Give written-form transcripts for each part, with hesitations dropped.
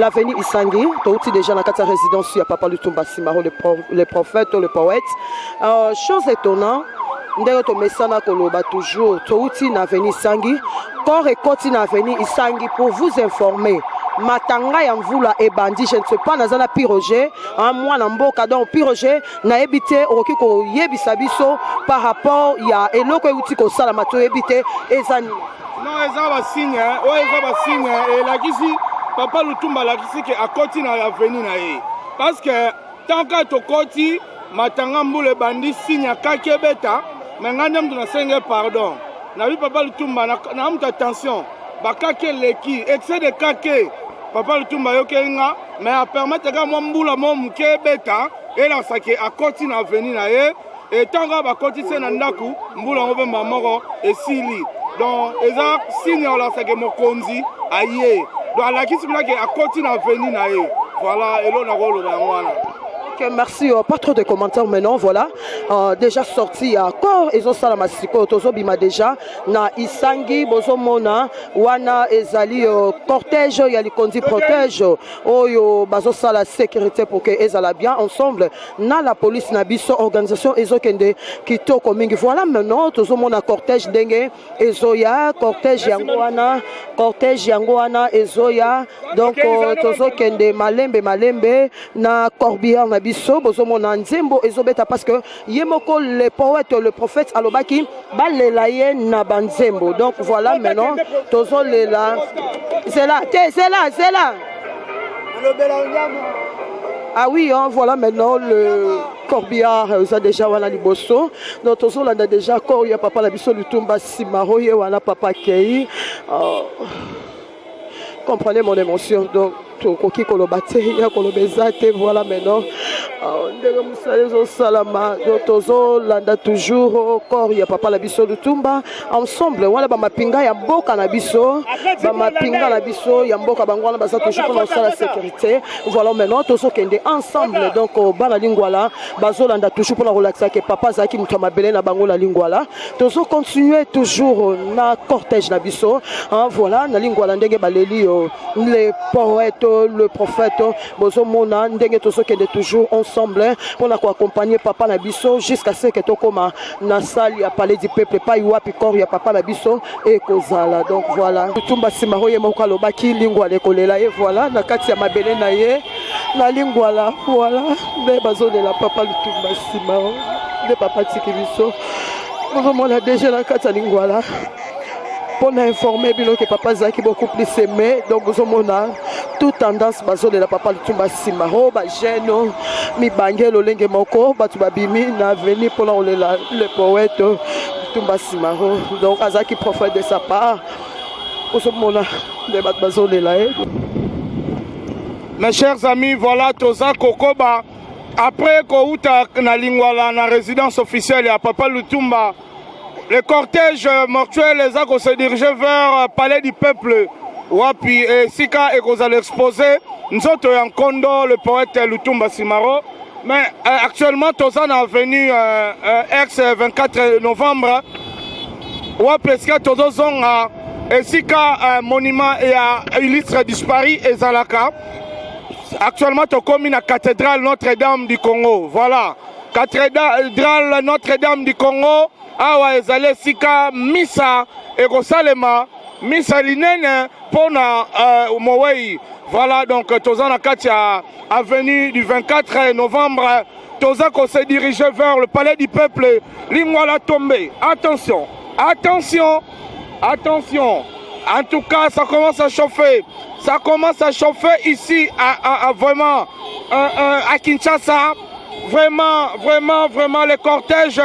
l'avenue Isangi, tu es déjà dans la résidence, il y a Papa Lutumba Simaro, le prophète, le poète. Chose étonnante, ndenge to mesana koloba toujours, tu es dans l'avenue Isangi, corps et côté dans l'avenue Isangi pour vous informer. Matanga ya mvula et bandi, je ne sais pas dans un piroger, un mois dans mboka donc piroger na ebité oki ko yebisa biso par rapport ya eloko euti ko sala mato ebité ezani. Non, eza ba signe, eza ba signe et la kisi Papa Lutumba la kisi que à côté na avenue na ye. Parce que tant que to koti matanga mbule bandi signe kakebeta, mais ngandam tuna senge pardon. Na vi Papa Lutumba na amta attention, ba kake leki, excès de kake. Papa Lutumba yokenga, mais à permettre que moi mbula mo mkebeta et la sake à côté na avenue na ye et tant que ba koti se na ndaku mbula ngove mamoko et sili. Donc, ils ont signé la sake mokonzi aye. Donc, la qui est à côté de l'avenue nae. Voilà, et là on a rôle Ok, merci. Pas trop de commentaires maintenant. Voilà, déjà sorti à corps. Ils ont ça la massiko. Tozo bima déjà na Isangi bozo mona wana ezali cortège. Il y a les conduits protège. Oh yo bazo ça la sécurité pour que ezala bien ensemble. Na la police na biso organisation ezo kende kitoko mingi. Voilà maintenant tozo mona cortège dengue ezoya cortège yangoana ezoya. Donc tozo kende malembe na corbillard na biso bozo mona nzembo ezobeta parce que yemoko le poète le prophète alobaki balelaye na banzembo. Donc voilà maintenant tozo lela c'est là. Ah oui, hein, voilà maintenant le corbillard ça déjà voilà liboso. Donc tozo landa déjà corps ya Papa la biso Lutumba Simaro ye wana Papa Kei. Comprenez mon émotion. Donc koki kolobate ya kolobezate voilà maintenant ndenge musalezo salama tozo landa toujours corps ya Papa la biso Lutumba ensemble wala ba mapinga ya mboka na biso ya mboka bangwana baza toujours pour la sécurité. Voilà maintenant tozo kende ensemble donc bana lingwala bazo landa toujours pour la relaxer que papa zaki muto mabele na bango la lingwala tozo continuer toujours na cortège na biso voilà na lingwala ndenge baleli les poètes le prophète bozo mona ndenge tozo kende toujours ensemble pour accompagner Papa na biso jusqu'à ce que tokoma na salle ya palais du peuple pa iwapi corps ya Papa na biso et kozala. Donc voilà Lutumba Simaro ye moko alobaki lingwa lekolela ye voilà na kati ya mabele na ye na lingwala voilà nde bazolela Papa Lutumba Simaro de Papa tiki biso bozo mona déjà na kati ya lingwala pour informer que Papa Zaki beaucoup plus aimé. Donc vous avez toute tendance de la Papa Lutumba Simaro ba jeune mi bangelo lenge moko ba tubabimi na venir pour le poète Lutumba Simaro. Donc Azaki prophète de sa part vous avez de bazole là. Mes chers amis, voilà Toza Kokoba après Kouta na lingwala na résidence officielle à Papa Lutumba. Le cortège mortuel les a se diriger vers le palais du peuple. Wapi et Sika et qu'on allait exposer. Nous sommes en Kondo, le poète Lutumba Simaro. Mais actuellement, Tozan est venu ex-24 novembre. Wapi Sika Tozon et Sika un monument et un illustre disparu et Zalaka. Actuellement, tu as commis la cathédrale Notre-Dame du Congo. Voilà. Cathédrale Notre-Dame du Congo. Awa ezale sika misa ekosalema misa linene pona mowei. Voilà donc toza na kati ya avenue du 24 novembre toza ko se diriger vers le palais du peuple lingwala tombé. Attention en tout cas ça commence à chauffer ici vraiment à Kinshasa vraiment les cortèges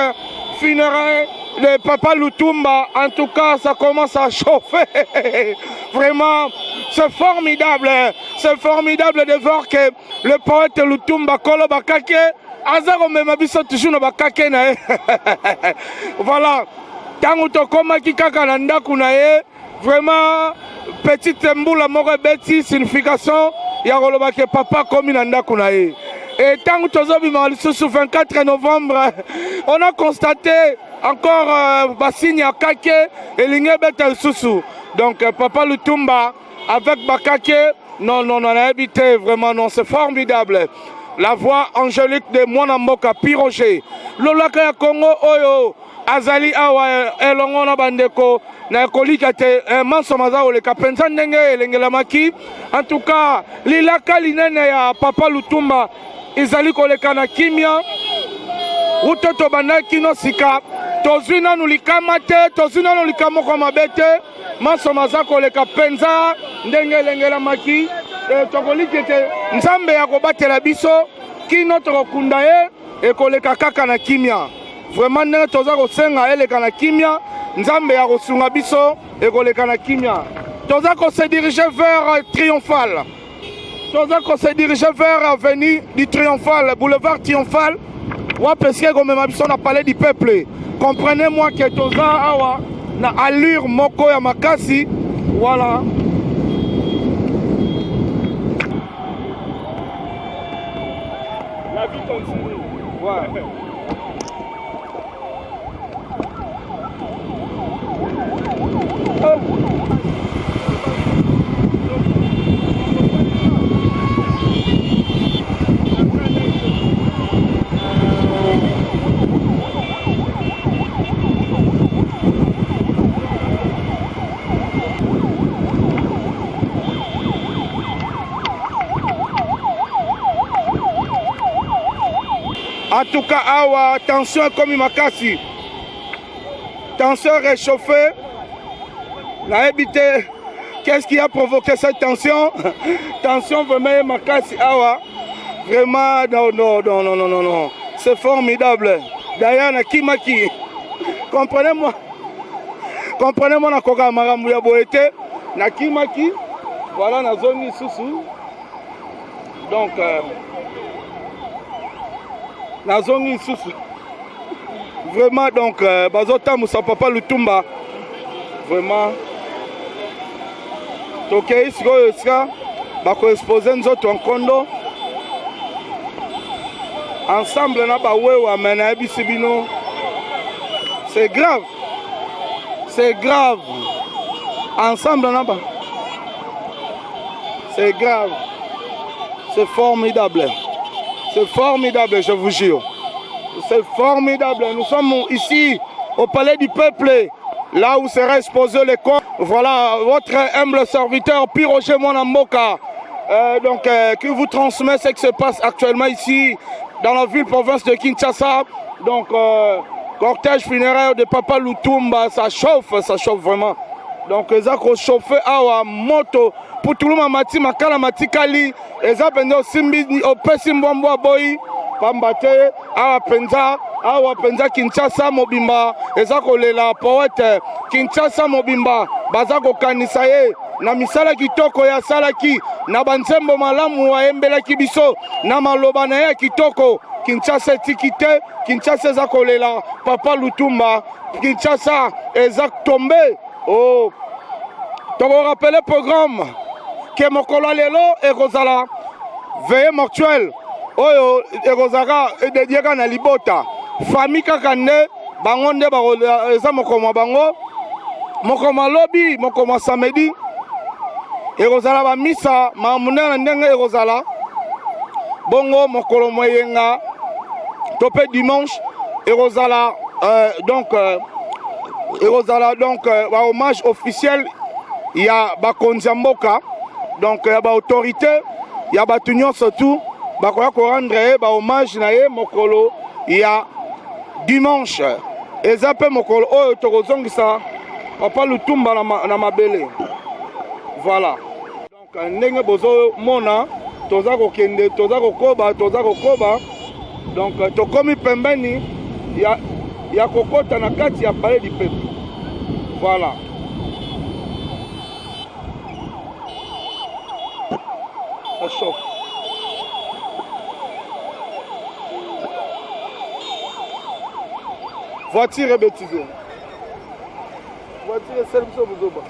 funéraire de Papa Lutumba, en tout cas ça commence à chauffer. Vraiment, c'est formidable de voir que le poète Lutumba Kolo Bakake, Azaro Memabiso toujours no Bakake na. Voilà, tango tokoma kikaka na ndaku na ye, vraiment petite mboula moko beti signification ya koloba ke papa komi na ndaku na ye. Et tant que nous 24 novembre, on a constaté encore Bassini à Kake et Lingebet Soussou. Donc Papa Lutumba avec Bakake, Non, non, non, habité, vraiment, non, c'est formidable. La voix angélique de Mwanamboka, Piroger. Lolaka ya Congo, oyo, azali awa, elongo na bandeko, na kolika te, manso maza oleka, penza ndenge elengela maki. En tout cas, lilaka linene ya Papa Lutumba, izali koleka na kimia. Utoto bandaki no sika, tozwi nanu likama te, tozwi nanu likama kwa mabete. Manso maza koleka penza ndenge elengela maki. Tokoliki te nzambe ya kobatela biso kino tokokunda ye ekoleka kaka na kimia. Vraiment ndenge toza kosenga eleka na kimia, nzambe ya kosunga biso ekoleka na kimia. Toza ko se diriger vers Triomphal. Toza ko se diriger vers avenue du Triomphal, boulevard Triomphal. Wa peske komema biso na palais du peuple. Comprenez-moi que toza awa na allure moko ya makasi. Voilà. La vie continue. Ouais. En tout cas, awa, tension comme Makassi. Tension réchauffée. La habité. Qu'est-ce qui a provoqué cette tension? Tension vraiment Makassi. Awa. Vraiment, non, non, non, non, non, non, non. C'est formidable. D'ailleurs, na Kimaki. Comprenez-moi. Comprenez-moi, na Koka Maramouya Boete. Na Kimaki. Voilà, na zone Soussou. Donc, Nazongi Soussou. Vraiment, donc, Bazota Moussa Papa Lutumba. Vraiment. Donc, ici, bako exposer nous autres en condo. Ensemble, na ba wewa mena ebisibino. C'est grave. C'est grave. Ensemble, na ba. C'est grave. C'est formidable. C'est formidable, je vous jure. C'est formidable. Nous sommes ici au Palais du Peuple, là où sera exposé les corps. Voilà votre humble serviteur Piroger Mwanamboka, qui vous transmet ce qui se passe actuellement ici dans la ville-province de Kinshasa. Donc, cortège funéraire de Papa Lutumba, ça chauffe vraiment. Donc, ils ont chauffé à moto. Pour tout le monde, mati makala matikali, eza pende simbi opesi mbombo boy, pambate awa penza Kinshasa mobimba, eza kolela poète Kinshasa mobimba, baza kokanisa ye na misala kitoko ya salaki, na banzembo malamu wa embelaki biso, na maloba na ye kitoko. Kinshasa etikite, Kinshasa eza kolela Papa Lutumba, Kinshasa eza tombé. Oh, tu vas rappeler le programme que Mokolo Lelo et Rosala veillée mortuelle. Oyo et Rosara et dédié à Libota. Famille Kakane, Bangonde Baroza Mokoma Bango, Mokoma Lobby, Mokoma Samedi. Et Rosala va misa, Mamouna Ndenga et Rosala. Bongo Mokolo Moyenga, topé dimanche. Et Rosala, hommage officiel. Il y a Bakonzamboka, donc il y a autorité, il y a Batunion surtout, Bakoya ko rendre hommage na ye mokolo, il y a dimanche. Et ça peut mokolo oh tokozongisa Papa Lutumba na mabele. Voilà. Donc ndenge bozo mona toza ko kende, toza ko koba. Donc tokomi pembeni ya kokota na kati ya palais du peuple. Voilà. Ça chauffe. Voiture est bêtisée. Voiture est celle qui vous oba.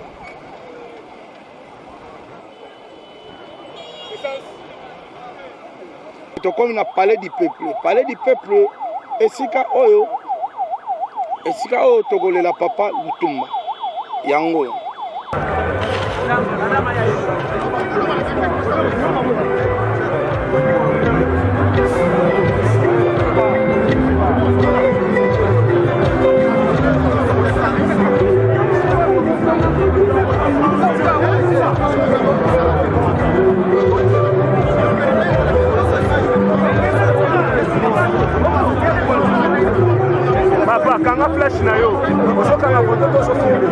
Comme on a parlé du peuple. Parler du peuple, et si ka oyo togolela Papa Lutumba. Yango. Papa, kanga flash na yo. Ozo kanga photo to so filme.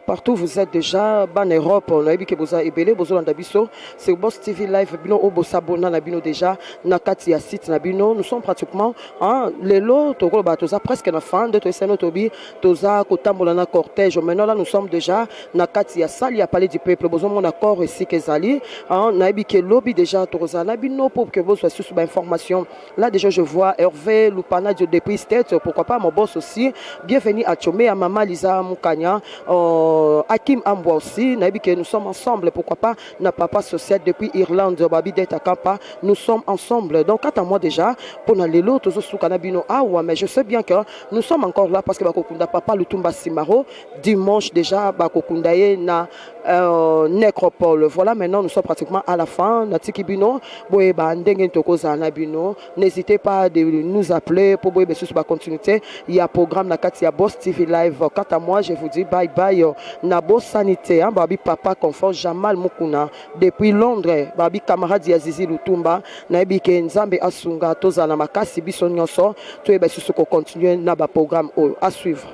Partout vous êtes déjà en Europe, on a vu que vous avez ébélé, vous avez biso, c'est Boss TV Live, bino obo sabona na bino déjà, nakati ya site na bino, nous sommes pratiquement les lots, toza presque na fin de toseno tobi, toza kotambola na cortège. Maintenant là nous sommes déjà nakati ya salle ya palais du peuple, besoin mon accord ici que zali, na vu que lobby déjà toza na bino pour que vous soyez sur information. Là déjà je vois Hervé Lupana de depuis tête, pourquoi pas mon boss aussi. Bienvenue à Tchomé, à Maman Lisa Moukanya. Hakim Amboua aussi, nous sommes ensemble, pourquoi pas, n'a papa social depuis Irlande, Babi d'être à Kampa, nous sommes ensemble. Donc, à moi déjà, pour aller l'autre, mais je sais bien que nous sommes encore là parce que Bakokunda Papa Lutumba Simaro, dimanche déjà, Bakokundaye na nécropole. Voilà, maintenant nous sommes pratiquement à la fin. N'hésitez pas de nous appeler pour la continuité. Il y a un programme Nakati ya Boss TV Live. Quant à moi, je vous dis bye bye. Nabo Sanité, Babi Papa Confort Jamal Mukuna depuis Londres, Babi camarade Yazizi Lutumba, Naibi Kenzambe Asunga, Tozana Makasi Bisonyoso, tu es continuer na ba programme à suivre.